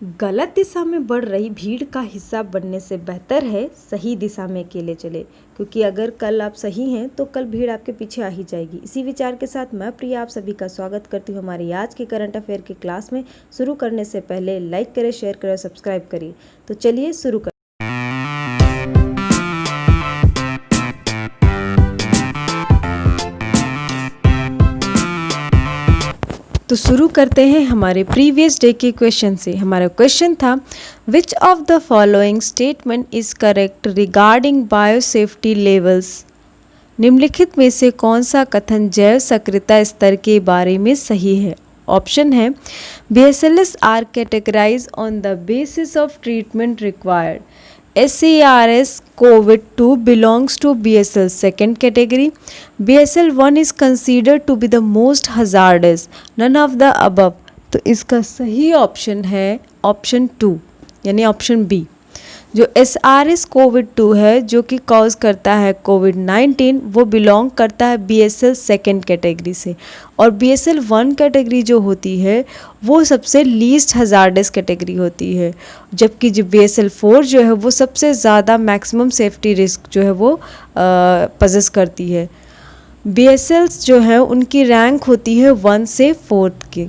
गलत दिशा में बढ़ रही भीड़ का हिस्सा बनने से बेहतर है सही दिशा में अकेले चले, क्योंकि अगर कल आप सही हैं तो कल भीड़ आपके पीछे आ ही जाएगी। इसी विचार के साथ मैं प्रिया आप सभी का स्वागत करती हूँ हमारी आज के करंट अफेयर की क्लास में। शुरू करने से पहले लाइक करें, शेयर करें, सब्सक्राइब करिए। तो चलिए शुरू करें। तो शुरू करते हैं हमारे प्रीवियस डे के क्वेश्चन से। हमारा क्वेश्चन था, विच of the following statement is correct regarding biosafety levels. निम्नलिखित में से कौन सा कथन जैव सक्रियता स्तर के बारे में सही है। ऑप्शन है, BSLs are categorise on the basis of treatment required. SARS COVID-2 belongs to BSL second category. BSL-1 is considered to be the most hazardous. None of the above. तो इसका सही ऑप्शन है ऑप्शन 2 यानी option B. जो SRS COVID-2 है जो कि cause करता है COVID-19, वो बिलोंग करता है BSL सेकेंड कैटेगरी से, और BSL-1 कैटेगरी जो होती है वो सबसे लीस्ट हजार्डस कैटेगरी होती है, जबकि जो BSL-4 जो है वो सबसे ज़्यादा मैक्सिमम सेफ्टी रिस्क जो है वो पजेस करती है। BSLs जो है उनकी रैंक होती है 1 से 4 के,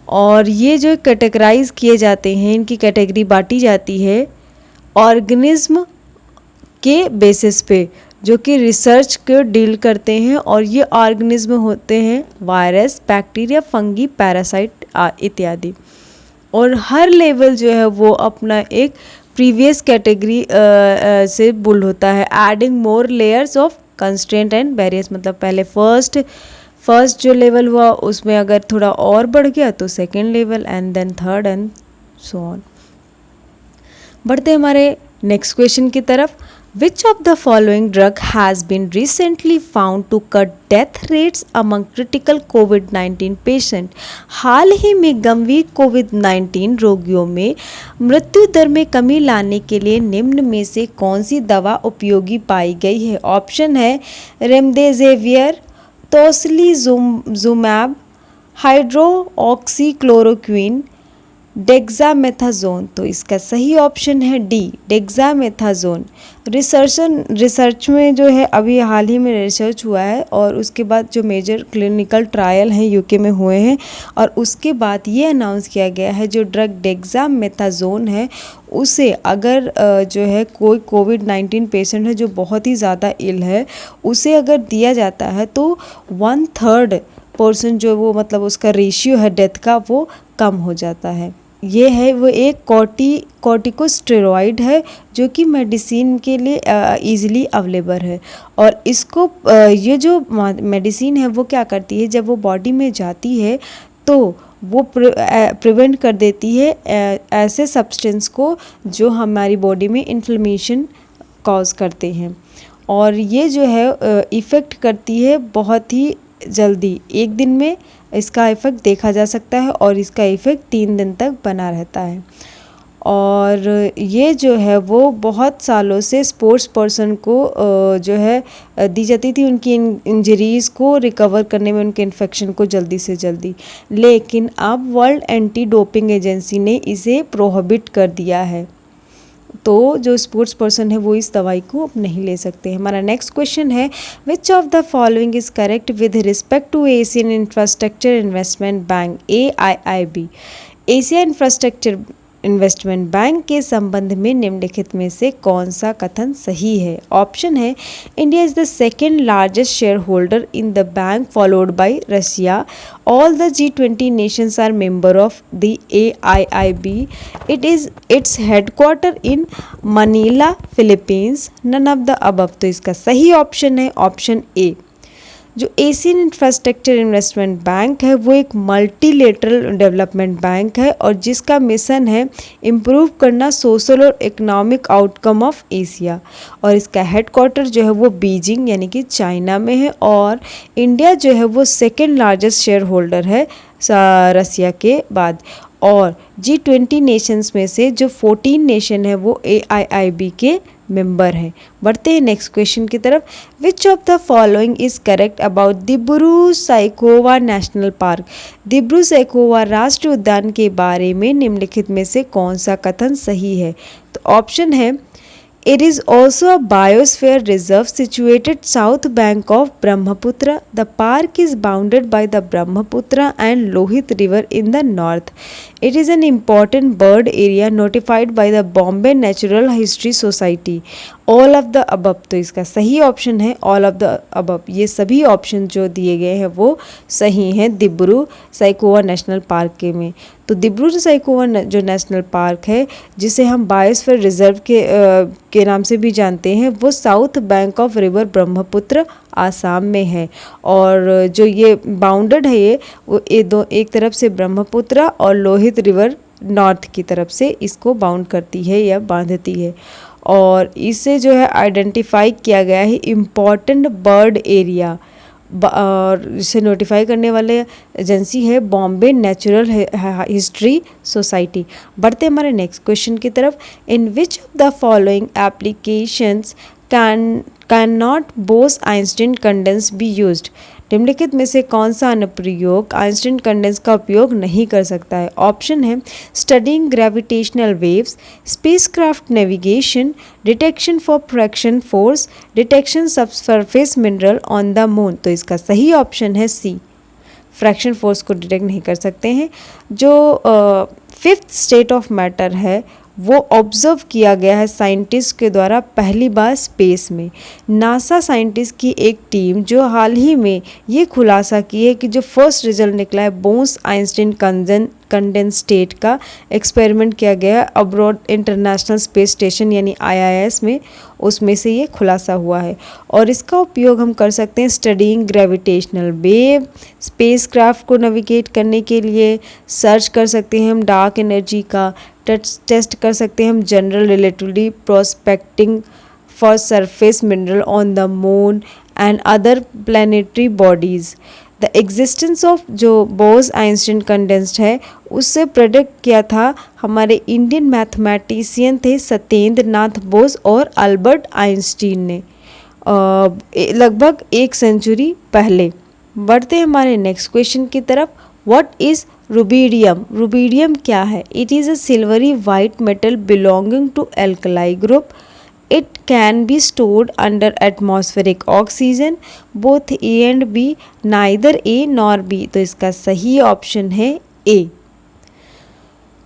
और ये जो कैटेगराइज किए जाते हैं, इनकी कैटेगरी बांटी जाती है ऑर्गेनिज्म के बेसिस पे, जो कि रिसर्च को डील करते हैं, और ये ऑर्गेनिज्म होते हैं वायरस, बैक्टीरिया, फंगी, पैरासाइट इत्यादि। और हर लेवल जो है वो अपना एक प्रीवियस कैटेगरी से बुल्ड होता है, adding more layers of constraint and barriers. मतलब पहले फर्स्ट जो लेवल हुआ उसमें अगर थोड़ा और बढ़ गया तो second level, and then third, and so on. बढ़ते हमारे नेक्स्ट क्वेश्चन की तरफ। Which of the following drug has been recently found to cut death rates among critical COVID-19 patient. हाल ही में गंभीर COVID-19 रोगियों में मृत्यु दर में कमी लाने के लिए निम्न में से कौन सी दवा उपयोगी पाई गई है। ऑप्शन है रेमडेसिवियर, टोसिलिजुमैब, हाइड्रोक्सीक्लोरोक्विन, डेक्सामेथाजोन। तो इसका सही ऑप्शन है डी, डेक्सामेथाजोन। रिसर्च में जो है अभी हाल ही में रिसर्च हुआ है, और उसके बाद जो मेजर क्लिनिकल ट्रायल हैं यूके में हुए हैं, और उसके बाद ये अनाउंस किया गया है जो ड्रग डेक्सामेथाजोन है उसे अगर जो है कोई COVID-19 पेशेंट है जो बहुत ही ज़्यादा इल है, उसे अगर दिया जाता है तो 1/3% जो वो मतलब उसका रेशियो है डेथ का वो कम हो जाता है। ये है वो एक कॉर्टिकोस्टेरॉइड है जो कि मेडिसिन के लिए ईजिली अवेलेबल है, और इसको ये जो मेडिसिन है वो क्या करती है, जब वो बॉडी में जाती है तो वो प्रिवेंट कर देती है ऐसे सब्सटेंस को जो हमारी बॉडी में इन्फ्लेमेशन कॉज करते हैं, और ये जो है इफ़ेक्ट करती है बहुत ही जल्दी। एक दिन में इसका इफ़ेक्ट देखा जा सकता है, और इसका इफ़ेक्ट 3 दिन तक बना रहता है। और ये जो है वो बहुत सालों से स्पोर्ट्स पर्सन को जो है दी जाती थी उनकी इंजरीज़ को रिकवर करने में, उनके इन्फेक्शन को जल्दी से जल्दी। लेकिन अब वर्ल्ड एंटी डोपिंग एजेंसी ने इसे प्रोहिबिट कर दिया है, तो जो स्पोर्ट्स पर्सन है वो इस दवाई को अब नहीं ले सकते। हमारा नेक्स्ट क्वेश्चन है, which of the following is correct with respect to Asian infrastructure investment bank AIIB। Asia infrastructure investment bank के संबंध में निम्नलिखित में से कौन सा कथन सही है। ऑप्शन है, India is the second largest share holder in the bank followed by Russia. All the G20 nations are member of the AIIB. Its headquarter in Manila, Philippines. None of the above. तो इसका सही option है option A. जो Asian infrastructure investment bank है वो एक multilateral development bank है, और जिसका मिशन है इम्प्रूव करना सोशल और इकोनॉमिक आउटकम ऑफ एशिया, और इसका हेडक्वार्टर जो है वो बीजिंग यानी कि चाइना में है, और इंडिया जो है वो सेकेंड लार्जेस्ट शेयर होल्डर है रसिया के बाद। और G20 नेशंस में से जो 14 नेशन है वो AIIB के मेंबर हैं। बढ़ते हैं नेक्स्ट क्वेश्चन की तरफ। Which of the following is correct about Dibru Saikhowa national park? Dibru Saikhowa राष्ट्रीय उद्यान के बारे में निम्नलिखित में से कौन सा कथन सही है? तो ऑप्शन है, it is also a biosphere reserve situated south bank of Brahmaputra. The park is bounded by the Brahmaputra and Lohit river in the north. It is an important bird area notified by the Bombay Natural History Society. All of the above, तो इसका सही option है all of the above. ये सभी option जो दिए गए हैं वो सही हैं दिब्रू सैखोवा नेशनल पार्क के में। तो दिब्रू सैखोवा जो नेशनल पार्क है, जिसे हम बायोस्फीयर रिजर्व के नाम से भी जानते हैं, वो south bank of river Brahmaputra Assam में है। और जो ये बाउंडेड है ये एक तरफ से ब्रह्मपुत्र और लोहित रिवर नॉर्थ की तरफ से इसको बाउंड करती है या बांधती है। और इसे जो है आइडेंटिफाई किया गया है इम्पॉर्टेंट बर्ड एरिया, और इसे नोटिफाई करने वाले एजेंसी है बॉम्बे नेचुरल हिस्ट्री सोसाइटी। बढ़ते हमारे नेक्स्ट क्वेश्चन की तरफ। In which of the following applications can not Bose Einstein condense be used? निम्नलिखित में से कौन सा अनुप्रयोग आइंस्टीन कंडेंस का उपयोग नहीं कर सकता है? ऑप्शन है, studying gravitational waves, spacecraft navigation, detection for fraction force, detection subsurface mineral on the moon. तो इसका सही ऑप्शन है सी, फ्रैक्शन फोर्स को डिटेक्ट नहीं कर सकते हैं। जो फिफ्थ स्टेट ऑफ मैटर है वो ऑब्जर्व किया गया है साइंटिस्ट के द्वारा पहली बार स्पेस में। नासा साइंटिस्ट की एक टीम जो हाल ही में ये खुलासा की है कि जो फर्स्ट रिजल्ट निकला है बोस-आइंस्टीन कंडेंस स्टेट का एक्सपेरिमेंट किया गया अब्रॉड इंटरनेशनल स्पेस स्टेशन यानी IIS में, उसमें से ये खुलासा हुआ है। और इसका उपयोग हम कर सकते हैं स्टडीइंग ग्रेविटेशनल वेव, स्पेसक्राफ्ट को नेविगेट करने के लिए, सर्च कर सकते हैं हम डार्क एनर्जी का, टेस्ट कर सकते हैं हम general relativity, prospecting for surface mineral on the moon and other planetary bodies. The existence of जो बोस-आइंस्टीन कंडेंस्ड है उससे प्रेडिक्ट किया था हमारे इंडियन मैथमेटिशियन थे सत्येंद्र नाथ बोस और अल्बर्ट आइंस्टीन ने लगभग 1 सेंचुरी पहले। बढ़ते हैं हमारे नेक्स्ट क्वेश्चन की तरफ। What is rubidium? रुबिडियम क्या है? It is a silvery white metal belonging to alkali group. It can be stored under atmospheric oxygen, both A and B, neither A nor B। तो इसका सही option है A।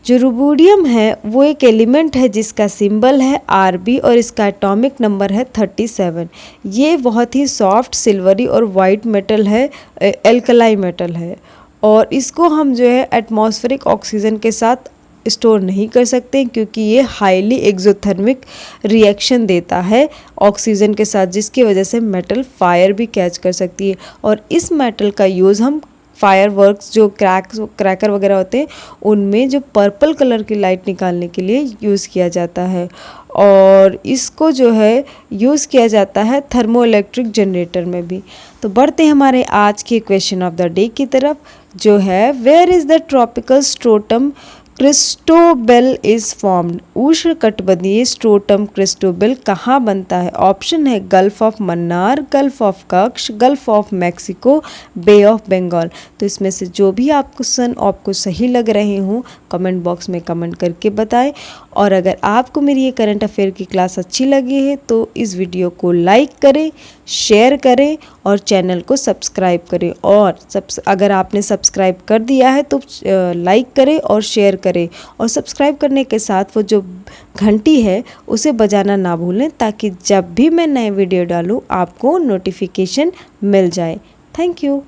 जो rubidium है वो एक एलिमेंट है जिसका सिंबल है Rb और इसका एटॉमिक नंबर है 37। ये बहुत ही सॉफ्ट सिल्वरी और वाइट मेटल है, एल्कलाई मेटल है, और इसको हम जो है एटमॉस्फेरिक ऑक्सीजन के साथ स्टोर नहीं कर सकते क्योंकि ये हाईली एक्सोथर्मिक रिएक्शन देता है ऑक्सीजन के साथ, जिसकी वजह से मेटल फायर भी कैच कर सकती है। और इस मेटल का यूज़ हम फायरवर्क्स जो क्रैकर वगैरह होते हैं उनमें जो पर्पल कलर की लाइट निकालने के लिए यूज़ किया जाता है। और इसको जो है यूज़ किया जाता है थर्मो इलेक्ट्रिक जनरेटर में भी। तो बढ़ते हैं हमारे आज के क्वेश्चन ऑफ द डे की तरफ, जो है where is the tropical storm Cristobal is formed? उष्णकटिबंधीय स्ट्रोटम क्रिस्टोबेल कहाँ बनता है? ऑप्शन है gulf of Mannar, gulf of Kutch, gulf of Mexico, bay of Bengal. तो इसमें से जो भी आपको सही लग रहे हों कमेंट बॉक्स में कमेंट करके बताएं। और अगर आपको मेरी ये करंट अफेयर की क्लास अच्छी लगी है तो इस वीडियो को लाइक करें, शेयर करें और चैनल को सब्सक्राइब करें। और अगर आपने सब्सक्राइब कर दिया है तो लाइक करें और शेयर करें, और सब्सक्राइब करने के साथ वो जो घंटी है उसे बजाना ना भूलें ताकि जब भी मैं नए वीडियो डालूँ आपको नोटिफिकेशन मिल जाए। Thank you.